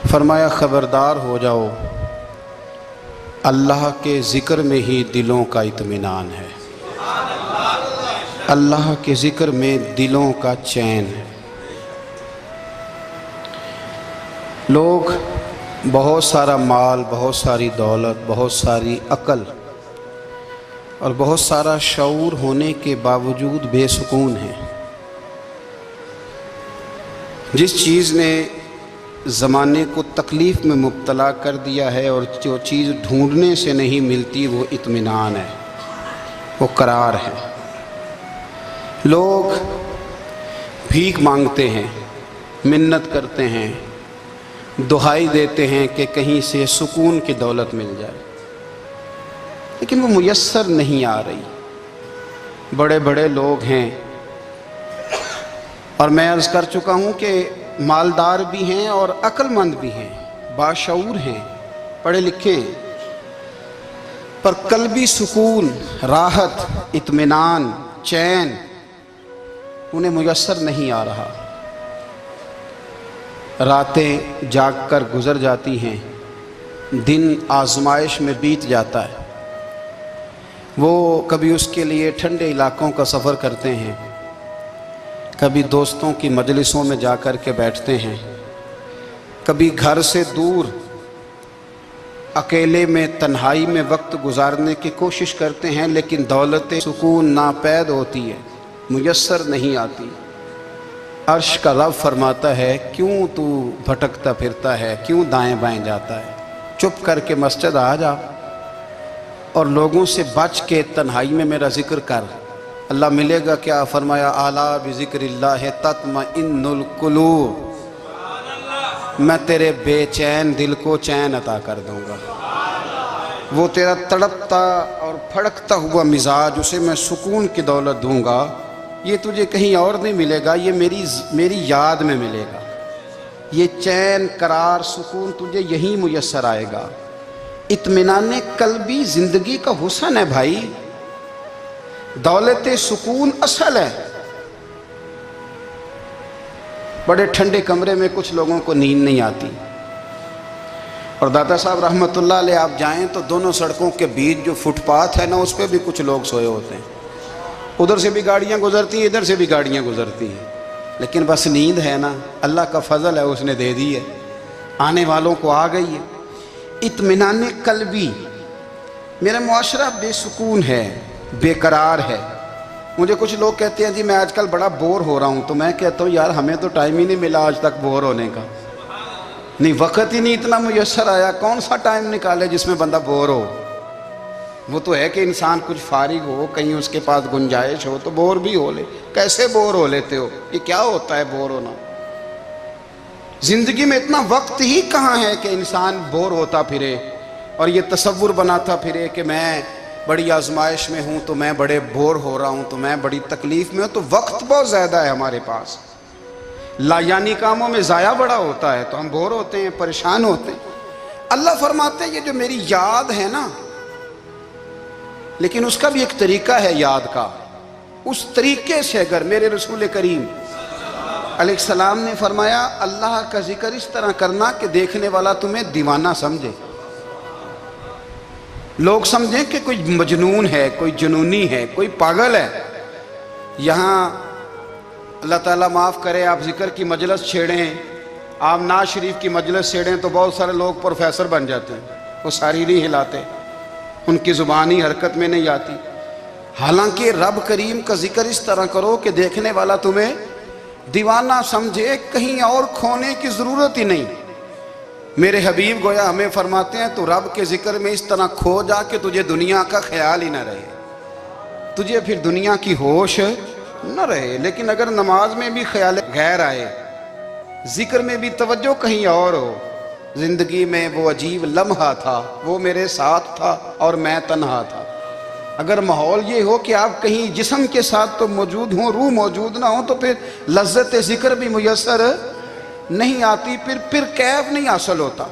فرمایا خبردار ہو جاؤ، اللہ کے ذکر میں ہی دلوں کا اطمینان ہے، اللہ کے ذکر میں دلوں کا چین ہے۔ لوگ بہت سارا مال، بہت ساری دولت، بہت ساری عقل اور بہت سارا شعور ہونے کے باوجود بے سکون ہیں۔ جس چیز نے زمانے کو تکلیف میں مبتلا کر دیا ہے اور جو چیز ڈھونڈنے سے نہیں ملتی وہ اطمینان ہے، وہ قرار ہے۔ لوگ بھیک مانگتے ہیں، منت کرتے ہیں، دہائی دیتے ہیں کہ کہیں سے سکون کی دولت مل جائے، لیکن وہ میسر نہیں آ رہی۔ بڑے بڑے لوگ ہیں، اور میں عرض کر چکا ہوں کہ مالدار بھی ہیں اور عقل مند بھی ہیں، باشعور ہیں، پڑھے لکھے ہیں، پر قلبی سکون، راحت، اطمینان، چین انہیں میسر نہیں آ رہا۔ راتیں جاگ کر گزر جاتی ہیں، دن آزمائش میں بیت جاتا ہے۔ وہ کبھی اس کے لیے ٹھنڈے علاقوں کا سفر کرتے ہیں، کبھی دوستوں کی مجلسوں میں جا کر کے بیٹھتے ہیں، کبھی گھر سے دور اکیلے میں تنہائی میں وقت گزارنے کی کوشش کرتے ہیں، لیکن دولت سکون ناپید ہوتی ہے، میسر نہیں آتی۔ عرش کا رب فرماتا ہے، کیوں تو بھٹکتا پھرتا ہے، کیوں دائیں بائیں جاتا ہے؟ چپ کر کے مسجد آ جا اور لوگوں سے بچ کے تنہائی میں میرا ذکر کر۔ اللہ ملے گا کیا؟ فرمایا اعلیٰ بذکر اللہ تطمئن القلوب، میں تیرے بے چین دل کو چین عطا کر دوں گا۔ وہ تیرا تڑپتا اور پھڑکتا ہوا مزاج، اسے میں سکون کی دولت دوں گا۔ یہ تجھے کہیں اور نہیں ملے گا، یہ میری یاد میں ملے گا۔ یہ چین، قرار، سکون تجھے یہیں میسر آئے گا۔ اطمینان قلبی زندگی کا حسن ہے بھائی، دولت سکون اصل ہے۔ بڑے ٹھنڈے کمرے میں کچھ لوگوں کو نیند نہیں آتی، اور داتا صاحب رحمۃ اللہ علیہ آپ جائیں تو دونوں سڑکوں کے بیچ جو فٹ پاتھ ہے نا، اس پہ بھی کچھ لوگ سوئے ہوتے ہیں۔ ادھر سے بھی گاڑیاں گزرتی ہیں، ادھر سے بھی گاڑیاں گزرتی ہیں، لیکن بس نیند ہے نا، اللہ کا فضل ہے، اس نے دے دی ہے، آنے والوں کو آ گئی ہے۔ اطمینان قلبی، میرا معاشرہ بے سکون ہے، بے قرار ہے۔ مجھے کچھ لوگ کہتے ہیں جی میں آج کل بڑا بور ہو رہا ہوں، تو میں کہتا ہوں یار ہمیں تو ٹائم ہی نہیں ملا آج تک بور ہونے کا، نہیں وقت ہی نہیں اتنا میسر آیا، کون سا ٹائم نکالے جس میں بندہ بور ہو؟ وہ تو ہے کہ انسان کچھ فارغ ہو، کہیں اس کے پاس گنجائش ہو تو بور بھی ہو لے۔ کیسے بور ہو لیتے ہو؟ یہ کیا ہوتا ہے بور ہونا؟ زندگی میں اتنا وقت ہی کہاں ہے کہ انسان بور ہوتا پھرے اور یہ تصور بناتا پھرے کہ میں بڑی آزمائش میں ہوں، تو میں بڑے بور ہو رہا ہوں، تو میں بڑی تکلیف میں ہوں۔ تو وقت بہت زیادہ ہے ہمارے پاس، لا یعنی کاموں میں ضائع بڑا ہوتا ہے، تو ہم بور ہوتے ہیں، پریشان ہوتے ہیں۔ اللہ فرماتے ہیں یہ جو میری یاد ہے نا، لیکن اس کا بھی ایک طریقہ ہے یاد کا، اس طریقے سے اگر میرے رسول کریم علیہ السلام نے فرمایا اللہ کا ذکر اس طرح کرنا کہ دیکھنے والا تمہیں دیوانہ سمجھے، لوگ سمجھیں کہ کوئی مجنون ہے، کوئی جنونی ہے، کوئی پاگل ہے۔ یہاں اللہ تعالیٰ معاف کرے، آپ ذکر کی مجلس چھیڑیں، آپ نعت شریف کی مجلس چھیڑیں تو بہت سارے لوگ پروفیسر بن جاتے ہیں، وہ ساری نہیں ہلاتے، ان کی زبانی حرکت میں نہیں آتی۔ حالانکہ رب کریم کا ذکر اس طرح کرو کہ دیکھنے والا تمہیں دیوانہ سمجھے، کہیں اور کھونے کی ضرورت ہی نہیں۔ میرے حبیب گویا ہمیں فرماتے ہیں تو رب کے ذکر میں اس طرح کھو جا کہ تجھے دنیا کا خیال ہی نہ رہے، تجھے پھر دنیا کی ہوش نہ رہے۔ لیکن اگر نماز میں بھی خیال غیر آئے، ذکر میں بھی توجہ کہیں اور ہو، زندگی میں وہ عجیب لمحہ تھا، وہ میرے ساتھ تھا اور میں تنہا تھا۔ اگر ماحول یہ ہو کہ آپ کہیں جسم کے ساتھ تو موجود ہوں، روح موجود نہ ہو، تو پھر لذت ذکر بھی میسر نہیں آتی، پھر کیف نہیں حاصل ہوتا۔